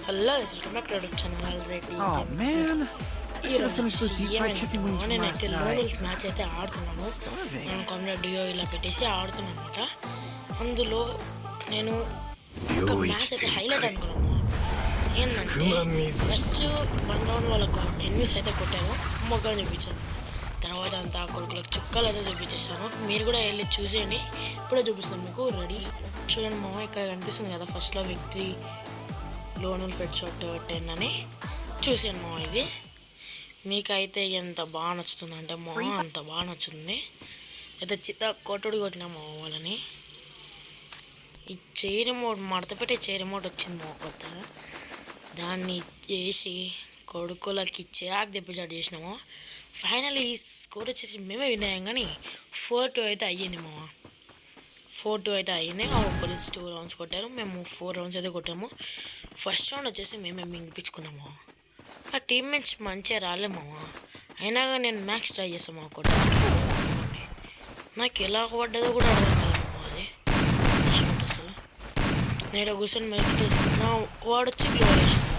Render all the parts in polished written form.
Hello, welcome back to our channel already. Oh man, I should have finished those deep fried chicken wings from last నేనైతే night. Noodles match అయితే ఆడుతున్నాను. Starving. నేను comrade డియో ఇలా పెట్టేసి ఆడుతున్నాను అనమాట. అందులో నేను ఒక మ్యాచ్ అయితే హైలైట్ అనుకున్నాను. ఏంటంటే ఫస్ట్ 1 రౌండ్ వాళ్ళకు ఎనిమిస్ అయితే కొట్టాను, మొగ్గని చూపించాను. తర్వాత అంతా కొడుకులకు చుక్కలు అయితే చూపించేశాను. మీరు కూడా వెళ్ళి చూసేయండి. ఇప్పుడే చూపిస్తాను మీకు. రెడీ చూడండి మామ, ఇక్కడ కనిపిస్తుంది కదా ఫస్ట్లో విక్టరీ లోనల్ ఫెడ్ షాట్ 10 అని చూసాను మా. ఇది మీకైతే ఎంత బాగా నచ్చుతుంది అంటే మా అంత బాగా నచ్చుతుంది. అయితే చిత్త కొట్టుడు కొట్టినా మా వాళ్ళని. ఈ చైర్ రిమోట్ మడత పెట్టి చైర్ రిమోట్ వచ్చింది మా కొత్త, దాన్ని చేసి కొడుకులకి చిరాకు తెప్పించాడు చేసినాము. ఫైనల్ ఈ స్కోర్ వచ్చేసి మేమే విన్నాం, కానీ 4-2 అయితే అయ్యింది మా. 4-2 అయితే అయ్యింది. పోలీస్ 2 రౌండ్స్ కొట్టారు, మేము 4 రౌండ్స్ అయితే కొట్టాము. ఫస్ట్ రౌండ్ వచ్చేసి మేమే మింగిపించుకున్నాము. ఆ టీమ్మేట్స్ మంచిగా రాలేమా, అయినా కానీ నేను మ్యాక్స్ ట్రై చేసాము కొట్టడానికి. నాకు ఎలా పడ్డదో కూడా అర్థం కాలేమా అది షాట్. అసలు నేను కూర్చొని మెల్ట్ చేసుకున్నా, వాడు వచ్చి గ్లో వేసాము.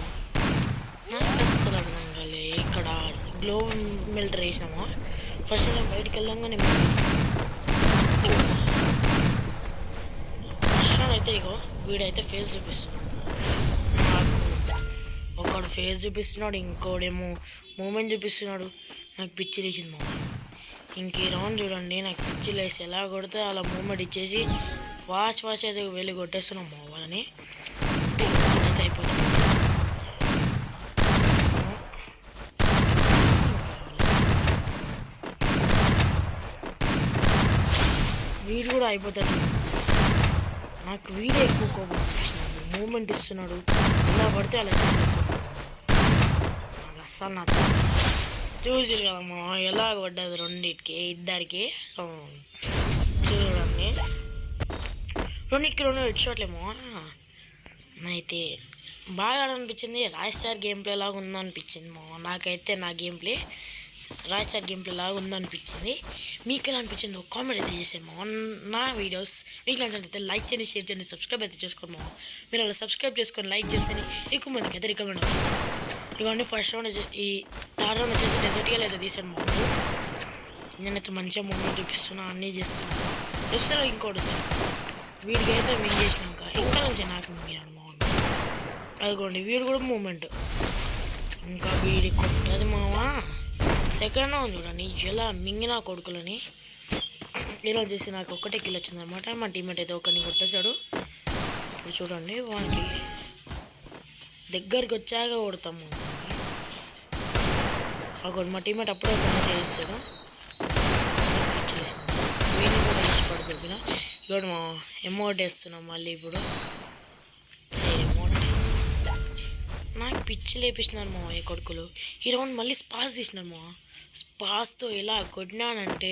నాకు అస్సలు అర్థం కాలే. ఇక్కడ గ్లో మెల్టర్ వేసినాము. ఫస్ట్ నేను బయటికి వెళ్ళాక నేను అయితే ఇగో వీడైతే ఫేస్ చూపిస్తున్నాడు. నాకు ఒకడు ఫేస్ చూపిస్తున్నాడు, ఇంకోడేమో మూమెంట్ చూపిస్తున్నాడు. నాకు పిచ్చి లేచింది మా. ఇంక ఈ రౌండ్ చూడండి, నాకు పిచ్చి లేసి ఎలా కొడితే అలా మూమెంట్ ఇచ్చేసి ఫాస్ట్ అయితే వెళ్ళి కొట్టేస్తున్నాం మా వాళ్ళని. అయితే అయిపోతుంది. వీడు కూడా అయిపోతాడు. నాకు వీడే ఎక్కువ కోపం అనిపిస్తున్నాడు. మూమెంట్ ఇస్తున్నాడు, ఎలా పడితే అలా చేసేస్తున్నాడు. నాకు అస్సలు నచ్చదు. చూసారు కదమ్మా ఎలా పడ్డది రెండింటికి, ఇద్దరికి. చూడండి, రెండింటికి 2 హెడ్ షాట్లేమో. అయితే బాగా అనిపించింది. రాయ్ స్టార్ గేమ్ ప్లే లాగా ఉందనిపించింది మా. నాకైతే నా గేమ్ ప్లే రాయ్ స్టార్ గేమ్ ప్లే లాగా ఉందనిపించింది. మీకు ఎలా అనిపించిందో కామెంట్ అయితే చేసాము. నా వీడియోస్ మీకు నచ్చినట్లయితే లైక్ చేయండి, షేర్ చేయండి, సబ్స్క్రైబ్ అయితే చేసుకోము. మీరు అలా సబ్స్క్రైబ్ చేసుకొని లైక్ చేస్తేనే ఎక్కువ మందికి అయితే రికమెండ్ అవుతుంది. ఇవన్నీ ఫస్ట్ రౌండ్ ఈ థర్డ్ రౌండ్ వచ్చేసి డెజర్ట్గా అయితే తీసాను మా. నేనైతే మంచిగా మూమెంట్ చూపిస్తున్నా, అన్నీ చేస్తున్నాను. వస్తారు ఇంకోటి వచ్చి వీడికి అయితే విన్ చేసినాక ఇంకా నుంచి నాకు మింగినాడు మా. అదిగోండి వీడు కూడా మూమెంట్. ఇంకా వీడి కొట్టది మావా. సెకండ్ రౌండ్ చూడండి ఎలా మింగిన కొడుకులని. ఈరోజు చేసి నాకు ఒక్కటే కిల్ వచ్చింది అనమాట. మా టీమ్మేట్ అయితే ఒకరిని కొట్టేశాడు. ఇప్పుడు చూడండి వానికి దగ్గరికి వచ్చాక కొడతాము. ఒకటి మా టీమ్మేట్ అప్పుడే ఒకరిని చేస్తాడు. వీడిని కూడా ఇష్టపడదు. ఇప్పుడు మా ఎమౌంట్ వేస్తున్నాం మళ్ళీ. ఇప్పుడు నాకు పిచ్చి లేపిస్తున్నారు మా ఈ కొడుకులు. ఈ రౌండ్ మళ్ళీ స్పాస్ తీసినారు మా. స్పాస్తో ఎలా కొట్టినానంటే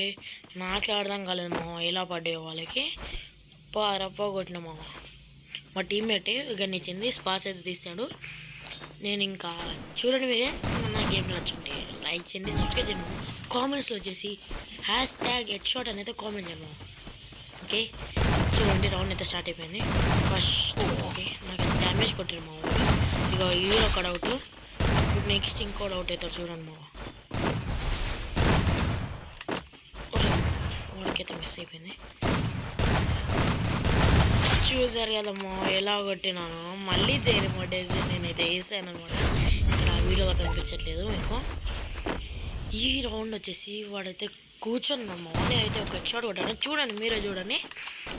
నాకే అర్థం కాలేదు మా ఎలా పడ్డాయో వాళ్ళకి. రప్ప కొట్టిన మా టీమ్మేట్ గణించింది. స్పాస్ అయితే తీసాడు. నేను ఇంకా చూడండి, మీరే నా గేమ్ నచ్చుంటే లైక్ చేయండి, సబ్స్క్రైబ్ చేయండి. కామెంట్స్లో వచ్చేసి #హెడ్ షాట్ అనేది కామెంట్ చేయము. ఓకే చూడండి, రౌండ్ అయితే స్టార్ట్ అయిపోయింది. ఫస్ట్ ఓకే నాకు డ్యామేజ్ కొట్టారు మా వాళ్ళు. ఇక హీరో ఒక డౌట్. ఇప్పుడు నెక్స్ట్ ఇంకో డౌట్ అవుతారు చూడండి మా. వాడికైతే మిస్ అయిపోయింది. చూసారు కదమ్మా ఎలా కొట్టినాను. మళ్ళీ చేయమోటేసి నేనైతే వేసాను అనమాట. ఇక్కడ వీడియో కనిపించట్లేదు మీకు. ఈ రౌండ్ వచ్చేసి వాడైతే కూర్చొని అయితే ఒక హెడ్ షాట్ కొట్టాను. చూడండి, మీరే చూడండి,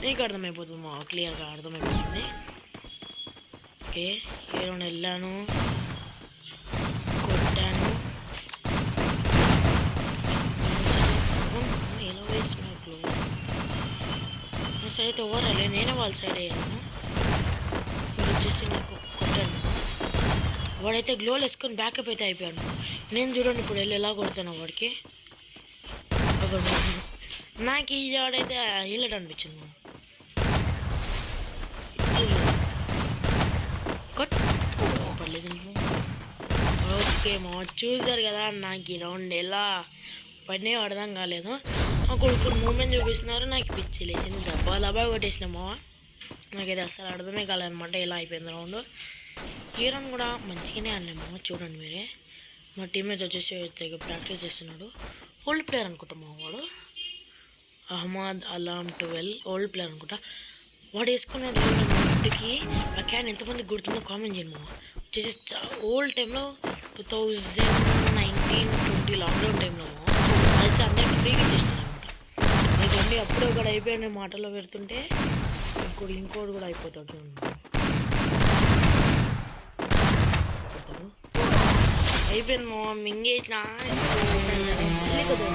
మీకు అర్థమైపోతుంది మా, క్లియర్గా అర్థమైపోతుంది. ఓకే ఈ రౌండ్ వెళ్ళాను, కొట్టాను. ఎలా వేసినట్లు నా సైడ్ అయితే ఓవర్ అయ్యలేదు, నేనే వాళ్ళ సైడ్ అయ్యాను. ఇప్పుడు వచ్చేసి నాకు కొట్టాను. వాడైతే గ్లోలు వేసుకొని బ్యాకప్ అయితే అయిపోయాను. నేను చూడండి ఇప్పుడు వెళ్ళి ఎలా కొడతాను వాడికి. నాకు ఈ వాడైతే హీలెట్ అనిపించింది. పర్లేదు. ఓకే మా చూసారు కదా నాకు ఈ రౌండ్ ఎలా పడినా అర్థం కాలేదు. మా కొడుకులు మూమెంట్ చూపిస్తున్నారు, నాకు పిచ్చి లేచింది. దబ్బా కొట్టేసిన మా. నాకైతే అస్సలు అర్థమే కాలేదన్నమాట ఎలా అయిపోయింది రౌండ్. ఈ రన్ కూడా మంచిగానే ఆడినాము, చూడండి మీరే. మా టీమేట్ వచ్చేసి తెగ ప్రాక్టీస్ చేస్తున్నాడు. ఓల్డ్ ప్లేయర్ అనుకుంటా మా వాడు, అహ్మద్ అలాం 12, ఓల్డ్ ప్లేయర్ అనుకుంటా. వాడు వేసుకున్నాడు ఇంటికి ఆ క్యాన్ ఎంతమంది గుర్తుందో కామెంట్ చేయండి మామ. వచ్చేసి ఓల్డ్ టైంలో 2019-20 లాక్డౌన్ టైంలో అయితే అందరికి ఫ్రీగా ఇచ్చేసినారు అనమాట. ఇదండి అప్పుడే ఒకటి అయిపోయాడు మాటల్లో పెడుతుంటే ఇంకోటి కూడా అయిపోతాడు చూడండి. అయిపోయింది మా మింగేసిన మళ్ళీ కొద్దిగా